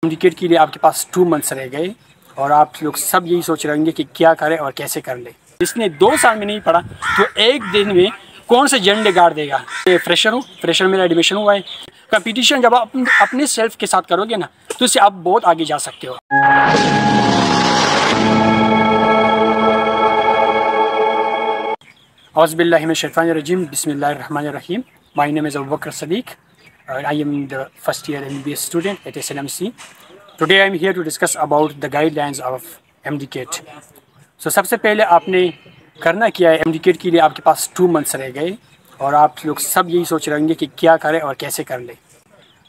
Indicate के लिए आपके पास 2 मंथ्स रह गए और आप लोग सब यही सोच रहे होंगे कि क्या करें और कैसे कर ले। जिसने 2 साल में नहीं पढ़ा तो एक दिन में कौन से झंडे गाड़ देगा। फ्रेशर मेरा एडमिशन हुआ है। कंपटीशन जब आप अपने सेल्फ के साथ करोगे ना तो इससे आप बहुत आगे जा सकते हो। औज़ुबिल्लाहि मिनश्शैतानिर्रजीम, बिस्मिल्लाहिर्रहमानिर्रहीम। My name is Abu Bakar Sadiq. I am the first year MBBS student at SLMC. Today I am here to discuss about the guidelines of MDCAT. So सबसे पहले आपने करना क्या है, MDCAT के लिए आपके पास 2 मंथ्स रह गए और आप लोग सब यही सोच रहे होंगे कि क्या करें और कैसे कर ले।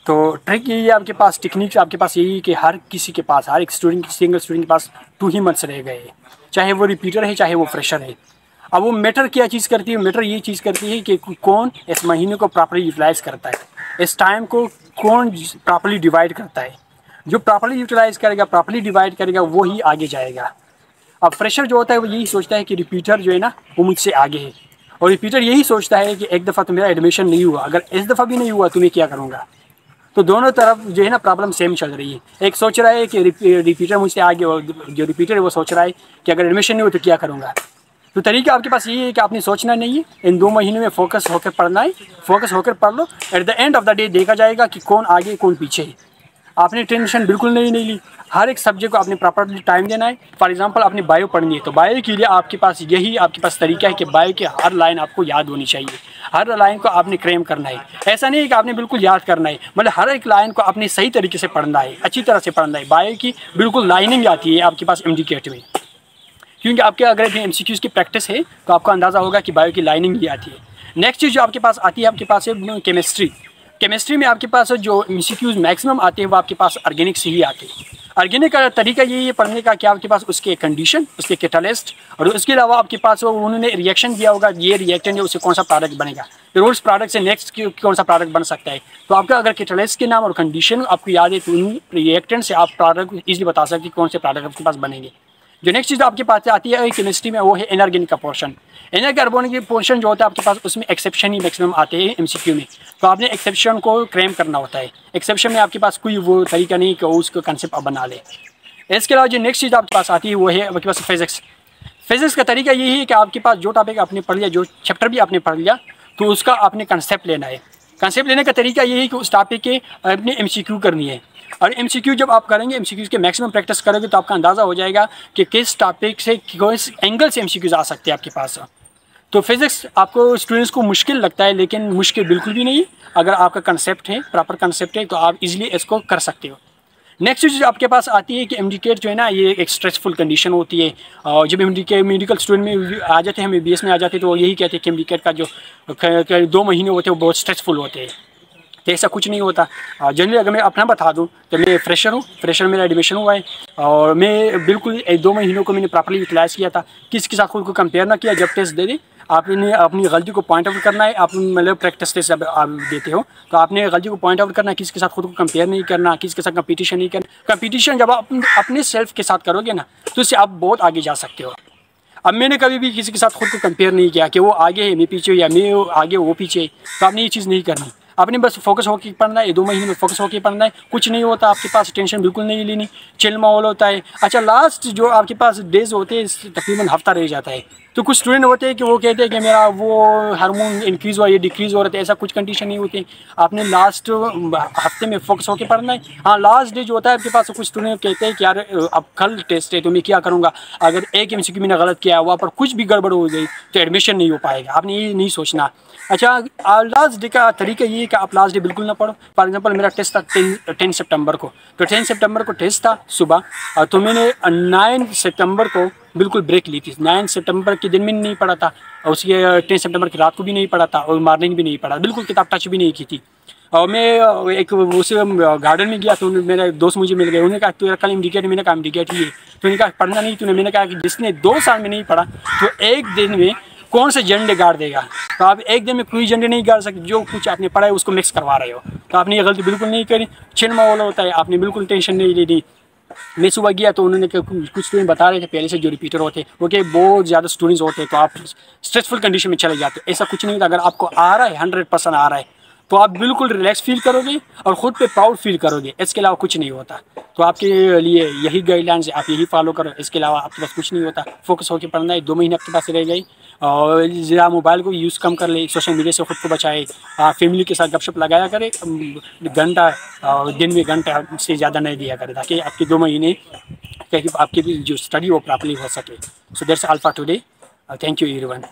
तो ट्रिक यही है आपके पास, टेक्निक आपके पास यही है कि हर किसी के पास, हर एक सिंगल स्टूडेंट के पास 2 ही मंथ्स रह गए, चाहे वो रिपीटर है चाहे वो फ्रेशर है। अब वो मैटर क्या चीज़ करती है, मैटर ये चीज़ करती है कि कौन इस महीने को प्रॉपर्ली यूटिलाइज़ करता है, इस टाइम को कौन प्रॉपर्ली डिवाइड करता है। जो प्रॉपर्ली यूटिलाइज़ करेगा, प्रॉपर्ली डिवाइड करेगा, वो ही आगे जाएगा। अब फ्रेशर जो होता है वो यही सोचता है कि रिपीटर जो है ना वो मुझसे आगे है, और रिपीटर यही सोचता है कि एक दफ़ा तो मेरा एडमिशन नहीं हुआ, अगर इस दफ़ा भी नहीं हुआ तो मैं क्या करूँगा। तो दोनों तरफ जो है ना प्रॉब्लम सेम चल रही है। एक सोच रहा है कि रिपीटर मुझसे आगे, और जो रिपीटर है वो सोच रहा है कि अगर एडमिशन नहीं हुआ तो क्या करूँगा। तो तरीका आपके पास ये है कि आपने सोचना नहीं है, इन 2 महीने में फोकस होकर पढ़ना है, फोकस होकर पढ़ लो। At the end of the day देखा जाएगा कि कौन आगे कौन पीछे है। आपने टेंशन बिल्कुल नहीं ली, हर एक सब्जेक्ट को आपने प्रॉपर्ली टाइम देना है। फॉर एग्जांपल आपने बायो पढ़नी है तो बायो के लिए आपके पास तरीका है कि बायो की हर लाइन आपको याद होनी चाहिए, हर लाइन को आपने क्रेम करना है। ऐसा नहीं है कि आपने बिल्कुल याद करना है, मतलब हर एक लाइन को आपने सही तरीके से पढ़ना है, अच्छी तरह से पढ़ना है। बायो की बिल्कुल लाइनिंग आती है आपके पास MDCAT में, क्योंकि आपके अगर MCQs की प्रैक्टिस है तो आपको अंदाज़ा होगा कि बायो की लाइनिंग ही आती है। नेक्स्ट चीज़ जो आपके पास आती है, आपके पास है केमिस्ट्री में आपके पास जो MCQs मैक्सिमम आते हैं वो आपके पास ऑर्गेनिक से ही आते हैं। ऑर्गेनिक का तरीका यही है पढ़ने का कि आपके पास उसके कंडीशन, उसके कैटालिस्ट, और उसके अलावा आपके पास उन्होंने रिएक्शन दिया होगा, ये रिएक्टेंट है उससे कौन सा प्रोडक्ट बनेगा, फिर उस प्रोडक्ट से नेक्स्ट कौन सा प्रोडक्ट बन सकता है। तो आपका अगर कैटालिस्ट के नाम और कंडीशन आपको याद है तो उन रिएक्टेंट से आप प्रोडक्ट ईजिली बता सकते हैं कौन से प्रोडक्ट आपके पास बनेंगे। जो नेक्स्ट चीज़ आपके पास आती है केमिस्ट्री में वो है इनऑर्गेनिक का पोर्शन। इनऑर्गेनिक पोर्शन जो होता है आपके पास उसमें एक्सेप्शन ही मैक्सिमम आते हैं MCQ में, तो आपने एक्सेप्शन को क्लेम करना होता है। एक्सेप्शन में आपके पास कोई वो तरीका नहीं कि उसको कंसेप्ट आप बना ले। इसके अलावा जो नेक्स्ट चीज़ आपके पास आती है वो है आपके पास फिजिक्स का तरीका यही है कि आपके पास जो टॉपिक आपने पढ़ लिया, जो चैप्टर भी आपने पढ़ लिया, तो उसका आपने कंसेप्ट लेना है। कंसेप्ट लेने का तरीका यही है कि उस टॉपिक के अपने MCQ करनी है, और MCQ जब आप करेंगे, MCQ के मैक्सिमम प्रैक्टिस करोगे तो आपका अंदाज़ा हो जाएगा कि किस टॉपिक से किस एंगल से MCQs आ सकते हैं आपके पास। तो फिज़िक्स आपको स्टूडेंट्स को मुश्किल लगता है, लेकिन मुश्किल बिल्कुल भी नहीं। अगर आपका कंसेप्ट है, प्रॉपर कंसेप्ट है, तो आप इजीली इसको कर सकते हो। नेक्स्ट चीज़ आपके पास आती है कि MDCAT जो है ना ये एक स्ट्रेसफुल कंडीशन होती है। और जब MDCAT मेडिकल स्टूडेंट में आ जाते हैं, हम BS में आ जाते हैं, तो यही कहते हैं कि MDCAT का जो 2 महीने होते हैं वो बहुत स्ट्रेसफुल होते हैं। तो ऐसा कुछ नहीं होता। जनरली अगर मैं अपना बता दूं तो मैं फ्रेशर मेरा एडमिशन हुआ है, और मैं बिल्कुल 2 महीनों को मैंने प्रॉपर्ली यूटिलाइज़ किया था। किसी के साथ खुद को कंपेयर ना किया। जब टेस्ट दे दें आपने अपनी गलती को पॉइंट आउट करना है। आप मतलब प्रैक्टिस टेस्ट आप देते हो तो आपने गलती को पॉइंट आउट करना है, किसी के साथ खुद को कंपेयर नहीं करना, किसी के साथ कंपटीशन नहीं करना। कंपटीशन जब आप अपने सेल्फ के साथ करोगे ना तो इससे आप बहुत आगे जा सकते हो। अब मैंने कभी भी किसी के साथ खुद को कंपेयर नहीं किया कि वो आगे है मैं पीछे, या मैं आगे वो पीछे। तो आपने ये चीज़ नहीं करनी, आपने बस फोकस होकर पढ़ना है। 2 महीने में फोकस होकर पढ़ना है, कुछ नहीं होता आपके पास, टेंशन बिल्कुल नहीं लेनी, चिल माहौल होता है। अच्छा, लास्ट जो आपके पास डेज होते हैं तकरीबन हफ्ता रह जाता है, तो कुछ स्टूडेंट होते हैं कि वो कहते हैं कि मेरा वो हार्मोन इंक्रीज़ हुआ, ये डिक्रीज़ हो रहा है। ऐसा कुछ कंडीशन नहीं होती। आपने लास्ट हफ्ते में फोकस होकर पढ़ना है। हाँ, लास्ट डे जो होता है आपके पास, कुछ स्टूडेंट कहते हैं कि यार अब कल टेस्ट है तो मैं क्या करूँगा, अगर एक MCQ मैंने गलत किया, वहाँ पर कुछ भी गड़बड़ हो गई तो एडमिशन नहीं हो पाएगा। आपने ये नहीं सोचना। अच्छा, लास्ट डे का तरीका ये है कि आप लास्ट डे बिल्कुल ना पढ़ो। फॉर एग्जांपल मेरा टेस्ट था 10 सितंबर को, तो 10 सितंबर को टेस्ट था सुबह, तो मैंने 9 सितंबर को बिल्कुल ब्रेक ली थी। 9 सितंबर के दिन में नहीं पढ़ा था, और उसके 10 सितंबर की रात को भी नहीं पढ़ा था, और मॉर्निंग भी नहीं पढ़ा, बिल्कुल किताब टच भी नहीं की थी। और मैं एक उस गार्डन में गया तो मेरे दोस्त मुझे मिल गए। उन्होंने कहा तो कल MDCAT, मैंने कहा MDCAT ही है। तो उन्होंने कहा पढ़ना नहीं तूने, मैंने कहा कि जिसने 2 साल में नहीं पढ़ा तो एक दिन में कौन से झंडे गाड़ देगा। तो आप एक दिन में कोई झंडे नहीं गाड़ सकते, जो कुछ आपने पढ़ा है उसको मिक्स करवा रहे हो। तो आपने ये गलती बिल्कुल नहीं करी। चिल माहौल होता है, आपने बिल्कुल टेंशन नहीं लेनी। मैं सुबह गया तो उन्होंने कुछ स्टूडेंट बता रहे थे पहले से जो रिपीटर होते वो कि बहुत ज़्यादा स्टूडेंट्स होते हैं तो आप स्ट्रेसफुल कंडीशन में चले जाते। ऐसा कुछ नहीं होता। अगर आपको आ रहा है 100% आ रहा है तो आप बिल्कुल रिलैक्स फील करोगे और ख़ुद पे प्राउड फील करोगे। इसके अलावा कुछ नहीं होता। तो आपके लिए यही गाइडलाइंस है, आप यही फॉलो करो। इसके अलावा आपके पास कुछ नहीं होता। फोकस होकर पढ़ना है। 2 महीने आपके पास रह गई और ज़रा मोबाइल को यूज़ कम कर ले, सोशल मीडिया से ख़ुद को बचाए, फैमिली के साथ गपशप लगाया करे, घंटा दिन में घंटा से ज़्यादा नहीं दिया करे, ताकि आपके 2 महीने आपकी जो स्टडी वो प्रॉपर्ली हो सके। So that's all for today. Thank you everyone.